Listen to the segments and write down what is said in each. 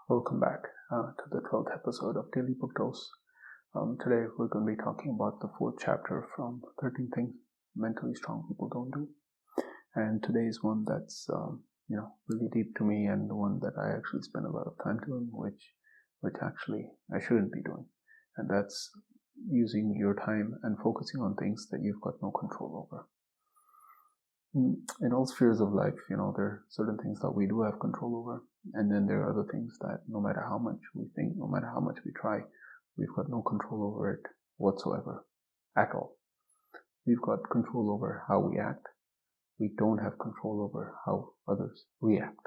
Welcome back to the 12th episode of Daily Book Dose. Today we're going to be talking about the 4th chapter from 13 Things Mentally Strong People Don't Do. And today's one that's really deep to me, and the one that I actually spend a lot of time doing, which actually I shouldn't be doing. And that's using your time and focusing on things that you've got no control over. In all spheres of life, there are certain things that we do have control over, and then there are other things that no matter how much we think, no matter how much we try, we've got no control over it whatsoever, at all. We've got control over how we act. We don't have control over how others react.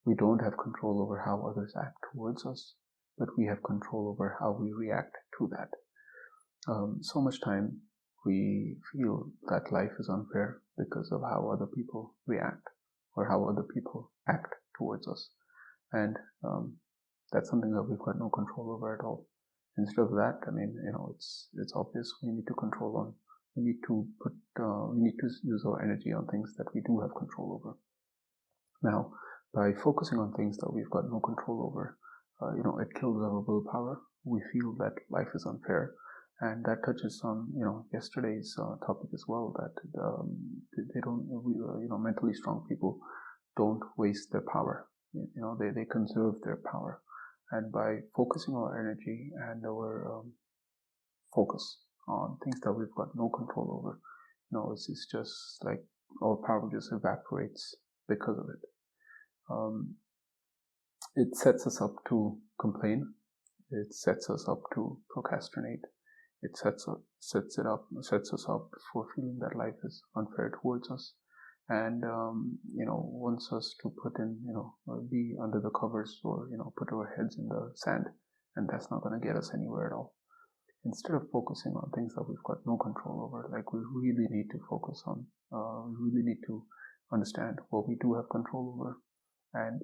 We don't have control over how others act towards us, but we have control over how we react to that. So much time we feel that life is unfair because of how other people react or how other people act towards us. And that's something that we've got no control over at all. Instead of that, it's obvious we need to control on. We need to use our energy on things that we do have control over. Now, by focusing on things that we've got no control over, it kills our willpower. We feel that life is unfair. And that touches on, yesterday's topic as well, that mentally strong people don't waste their power. They conserve their power. And by focusing our energy and our focus on things that we've got no control over, it's just like our power just evaporates because of it. It sets us up to complain. It sets us up to procrastinate. It sets us up for feeling that life is unfair towards us, and wants us to put in, be under the covers, or put our heads in the sand, and that's not going to get us anywhere at all. Instead of focusing on things that we've got no control over, like we really need to focus on, we really need to understand what we do have control over, and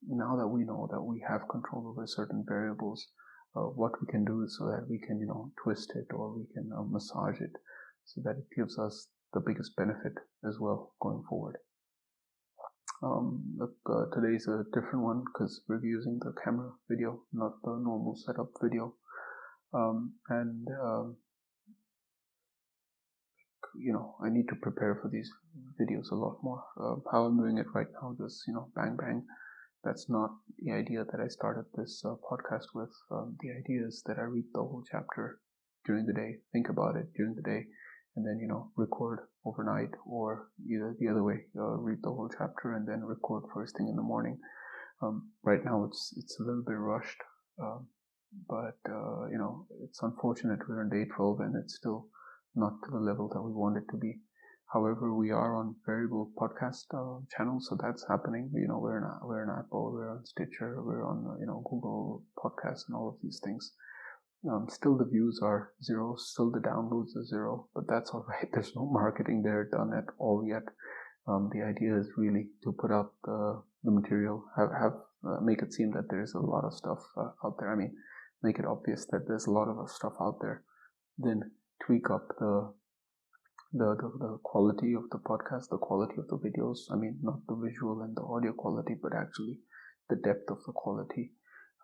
now that we know that we have control over certain variables, what we can do is so that we can, twist it, or we can massage it so that it gives us the biggest benefit as well going forward. Today's a different one because we're using the camera video, not the normal setup video. I need to prepare for these videos a lot more. How I'm doing it right now, just, bang, bang. That's not the idea that I started this podcast with. The idea is that I read the whole chapter during the day, think about it during the day, and then, record overnight, or either the other way, read the whole chapter and then record first thing in the morning. Right now it's a little bit rushed, but it's unfortunate we're on day 12 and it's still not to the level that we want it to be. However, we are on variable podcast channels, so that's happening. We're in Apple, we're on Stitcher, we're on Google Podcasts, and all of these things. Still the views are zero, still the downloads are zero, but that's all right. There's no marketing there done at all yet. The idea is really to put up the material, make it seem that there's a lot of stuff out there. Make it obvious that there's a lot of stuff out there. Then tweak up the quality of the podcast, the quality of the videos. Not the visual and the audio quality, but actually the depth of the quality.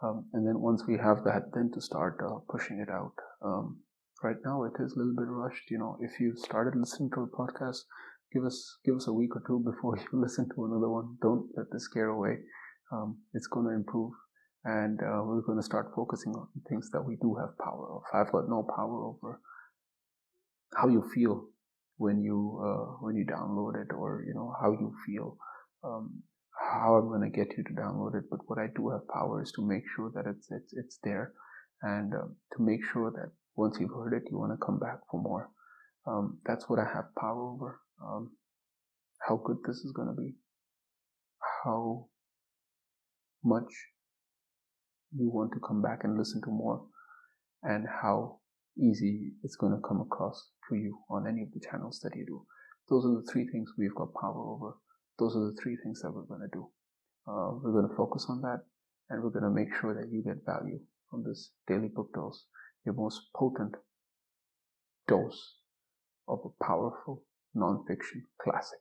And then once we have that, then to start pushing it out. Right now it is a little bit rushed. If you started listening to a podcast, give us a week or two before you listen to another one. Don't let this scare away. It's going to improve, and we're going to start focusing on things that we do have power of. I've got no power over how you feel when you download it, or how you feel, how I'm going to get you to download it. But what I do have power is to make sure that it's there, and to make sure that once you've heard it, you want to come back for more. That's what I have power over. How good this is going to be, how much you want to come back and listen to more, and how easy it's going to come across to you on any of the channels that you do. Those are the three things we've got power over. Those are the three things that we're going to do. We're going to focus on that, and we're going to make sure that you get value from this daily book dose, your most potent dose of a powerful nonfiction classic.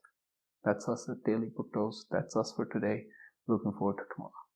That's us at Daily Book Dose. That's us for today. Looking forward to tomorrow.